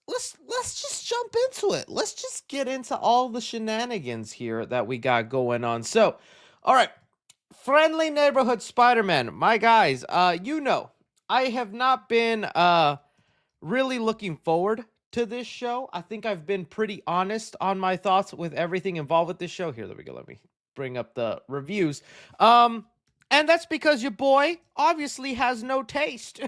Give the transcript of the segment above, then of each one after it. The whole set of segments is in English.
let's just jump into it. Let's just get into all the shenanigans here that we got going on. So, all right, friendly neighborhood Spider-Man, my guys. I have not been really looking forward to this show. I think I've been pretty honest on my thoughts with everything involved with this show. Here, there we go. Let me bring up the reviews. And that's because your boy obviously has no taste.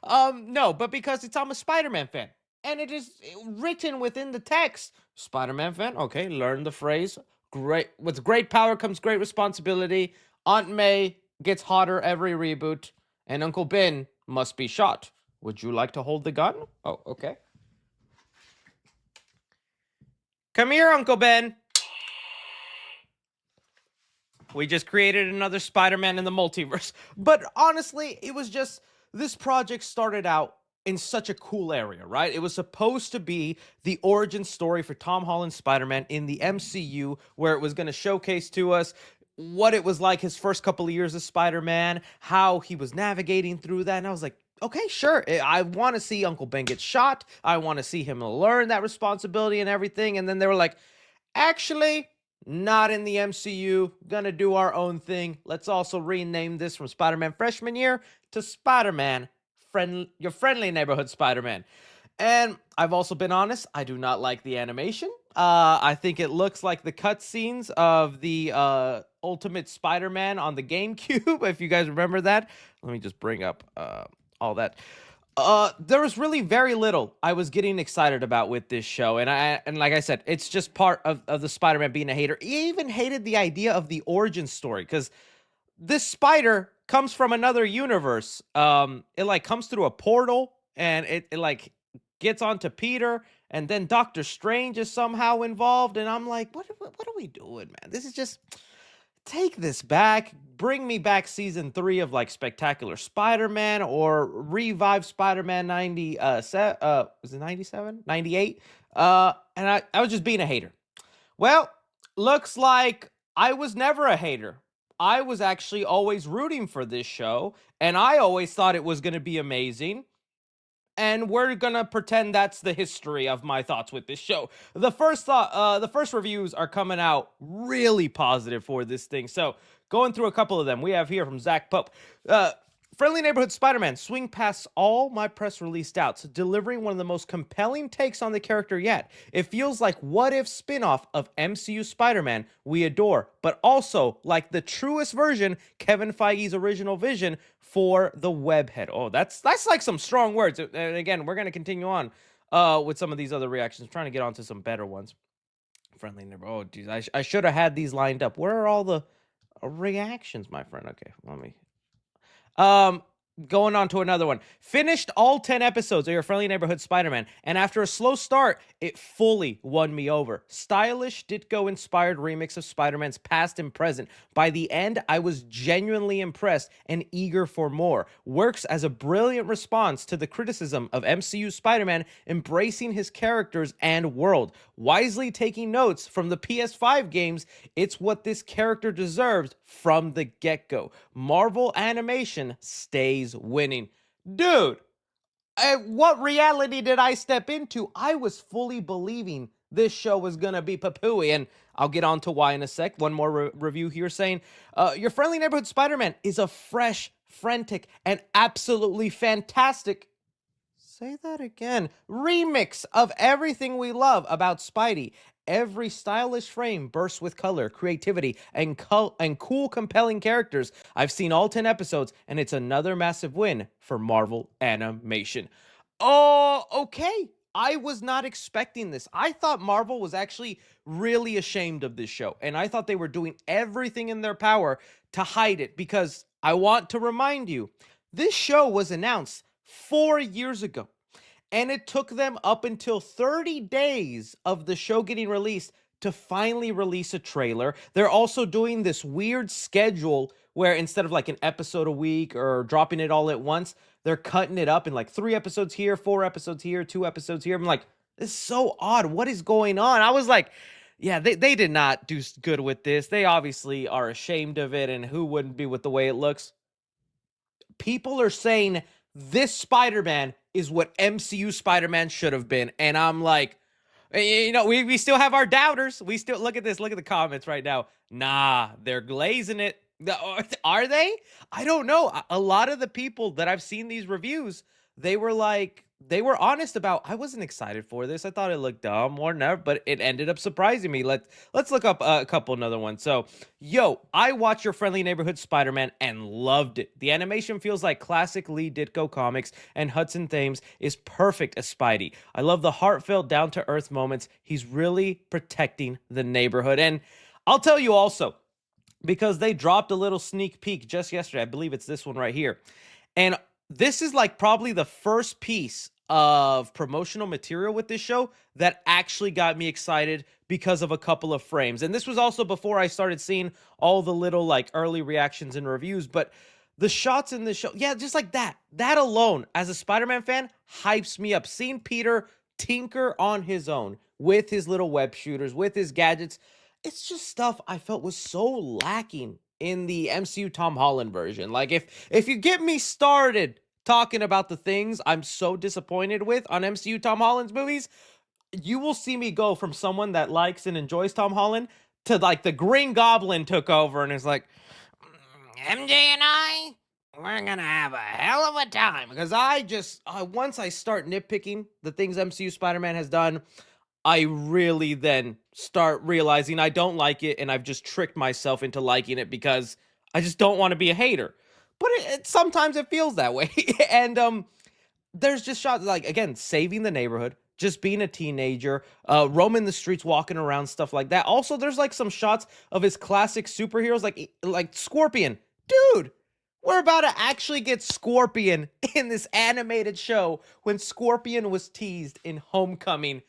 No, but because I'm a Spider-Man fan. And it is written within the text. Spider-Man fan, okay, learn the phrase. Great with great power comes great responsibility. Aunt May gets hotter every reboot, and Uncle Ben must be shot. Would you like to hold the gun? Oh, okay. Come here, Uncle Ben. We just created another Spider-Man in the multiverse. But honestly, it was just this project started out in such a cool area, right? It was supposed to be the origin story for Tom Holland's Spider-Man in the MCU, where it was going to showcase to us what it was like his first couple of years as Spider-Man, how he was navigating through that. And I was like, okay, sure. I want to see Uncle Ben get shot. I want to see him learn that responsibility and everything. And then they were like, actually, not in the MCU. Gonna do our own thing. Let's also rename this from Spider-Man Freshman Year to Spider-Man, your friendly neighborhood Spider-Man. And I've also been honest, I do not like the animation. I think it looks like the cutscenes of the Ultimate Spider-Man on the GameCube, if you guys remember that. Let me just bring up all that. There was really very little I was getting excited about with this show, and like I said, it's just part of the Spider-Man being a hater. He even hated the idea of the origin story, because this spider comes from another universe. It like comes through a portal, and it like gets onto Peter, and then Doctor Strange is somehow involved, and I'm like, what are we doing, man? This is just, take this back. Bring me back season 3 of like Spectacular Spider-Man, or revive Spider-Man 90 was it 97? 98? And I was just being a hater. Well, looks like I was never a hater. I was actually always rooting for this show, and I always thought it was going to be amazing. And we're gonna pretend that's the history of my thoughts with this show. The first reviews are coming out really positive for this thing. So going through a couple of them, we have here from Zach Pope. Friendly Neighborhood Spider-Man swing past all my press release doubts, delivering one of the most compelling takes on the character yet. It feels like what if spin-off of MCU Spider-Man we adore, but also like the truest version, Kevin Feige's original vision for the webhead. Oh, that's like some strong words. And again, we're gonna continue on with some of these other reactions. I'm trying to get onto some better ones. Friendly Neighborhood. Oh, geez, I should have had these lined up. Where are all the reactions, my friend? Okay, let me. Going on to another one. Finished all 10 episodes of Your Friendly Neighborhood Spider-Man, and after a slow start, it fully won me over. Stylish, Ditko-inspired remix of Spider-Man's past and present. By the end, I was genuinely impressed and eager for more. Works as a brilliant response to the criticism of MCU Spider-Man embracing his characters and world. Wisely taking notes from the PS5 games, it's what this character deserves from the get-go. Marvel animation stays winning. Dude, what reality did I step into? I was fully believing this show was gonna be papooey, and I'll get on to why in a sec. One more review here saying, Your Friendly Neighborhood Spider-Man is a fresh, frantic, and absolutely fantastic, say that again, remix of everything we love about Spidey. Every stylish frame bursts with color, creativity, and cool, compelling characters. I've seen all 10 episodes, and it's another massive win for Marvel Animation. Oh, okay. I was not expecting this. I thought Marvel was actually really ashamed of this show, and I thought they were doing everything in their power to hide it, because I want to remind you, this show was announced 4 years ago. And it took them up until 30 days of the show getting released to finally release a trailer. They're also doing this weird schedule where instead of like an episode a week or dropping it all at once, they're cutting it up in like 3 episodes here, 4 episodes here, 2 episodes here. I'm like, this is so odd. What is going on? I was like, yeah, they did not do good with this. They obviously are ashamed of it, and who wouldn't be with the way it looks? People are saying this Spider-Man is what MCU Spider-Man should have been. And I'm like, we still have our doubters. We still look at this. Look at the comments right now. Nah, they're glazing it. Are they? I don't know. A lot of the people that I've seen these reviews, they were like, they were honest about, I wasn't excited for this. I thought it looked dumb or never, but it ended up surprising me. Let's look up a couple another ones. So, I watched Your Friendly Neighborhood Spider-Man and loved it. The animation feels like classic Lee Ditko comics, and Hudson Thames is perfect as Spidey. I love the heartfelt, down-to-earth moments. He's really protecting the neighborhood. And I'll tell you also, because they dropped a little sneak peek just yesterday. I believe it's this one right here. And this is like probably the first piece of promotional material with this show that actually got me excited because of a couple of frames. And this was also before I started seeing all the little like early reactions and reviews, but the shots in this show, yeah, just like that alone as a Spider-Man fan hypes me up. Seeing Peter tinker on his own with his little web shooters, with his gadgets, it's just stuff I felt was so lacking in the MCU Tom Holland version. Like if you get me started talking about the things I'm so disappointed with on MCU Tom Holland's movies, you will see me go from someone that likes and enjoys Tom Holland to like the Green Goblin took over and is like, MJ and I, we're gonna have a hell of a time. Because once I start nitpicking the things MCU Spider-Man has done, I really then start realizing I don't like it, and I've just tricked myself into liking it because I just don't want to be a hater. But sometimes it feels that way. And there's just shots like, again, saving the neighborhood, just being a teenager, roaming the streets, walking around, stuff like that. Also, there's like some shots of his classic superheroes, like Scorpion. Dude, we're about to actually get Scorpion in this animated show when Scorpion was teased in Homecoming.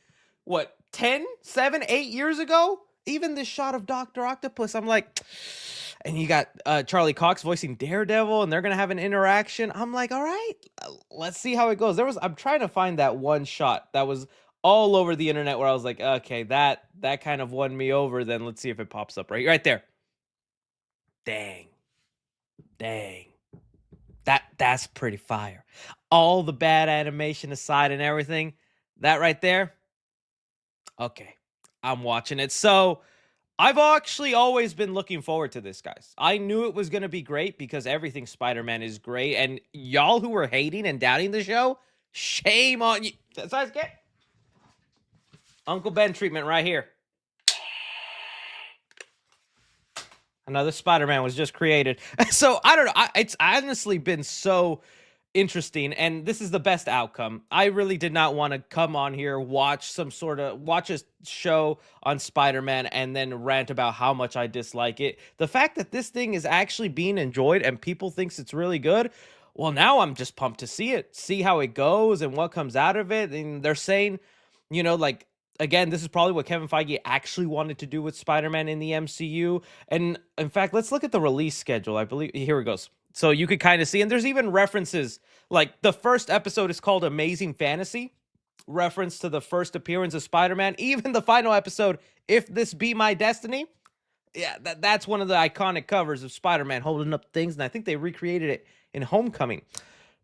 What, 10, 7, 8 years ago? Even this shot of Dr. Octopus, I'm like, and you got Charlie Cox voicing Daredevil, and they're gonna have an interaction. I'm like, all right, let's see how it goes. I'm trying to find that one shot that was all over the internet where I was like, okay, that kind of won me over. Then let's see if it pops up right there. Dang, that's pretty fire. All the bad animation aside and everything, that right there. Okay, I'm watching it. So I've actually always been looking forward to this, guys. I knew it was going to be great because everything Spider-Man is great. And y'all who were hating and doubting the show, shame on you. That's what I get. Uncle Ben treatment right here. Another Spider-Man was just created. So I don't know. It's honestly been so interesting, and this is the best outcome. I really did not want to come on here, watch a show on Spider-Man and then rant about how much I dislike it. The fact that this thing is actually being enjoyed and people thinks it's really good, well, now I'm just pumped to see how it goes and what comes out of it. And they're saying, like, again, this is probably what Kevin Feige actually wanted to do with Spider-Man in the MCU. And in fact, let's look at the release schedule. I believe here it goes. So you could kind of see, and there's even references, like the first episode is called Amazing Fantasy, reference to the first appearance of Spider-Man. Even the final episode, If This Be My Destiny, yeah, that's one of the iconic covers of Spider-Man holding up things, and I think they recreated it in Homecoming.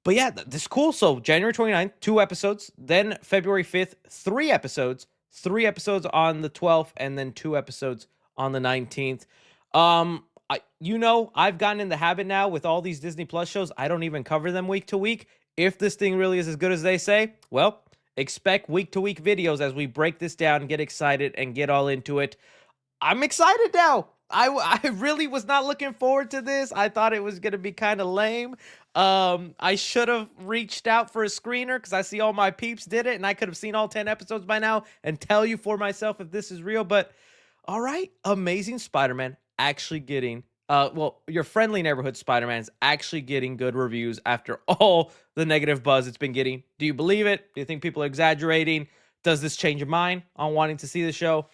But yeah, this is cool. So January 29th, 2 episodes, then February 5th, 3 episodes on the 12th, and then 2 episodes on the 19th. I've gotten in the habit now with all these Disney Plus shows. I don't even cover them week to week. If this thing really is as good as they say, well, expect week to week videos as we break this down, get excited, and get all into it. I'm excited now. I really was not looking forward to this. I thought it was going to be kind of lame. I should have reached out for a screener because I see all my peeps did it, and I could have seen all 10 episodes by now and tell you for myself if this is real. But all right, Amazing Spider-Man actually getting, Your Friendly Neighborhood Spider-Man is actually getting good reviews after all the negative buzz it's been getting. Do you believe it? Do you think people are exaggerating? Does this change your mind on wanting to see the show?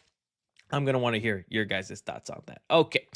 I'm going to want to hear your guys' thoughts on that. Okay.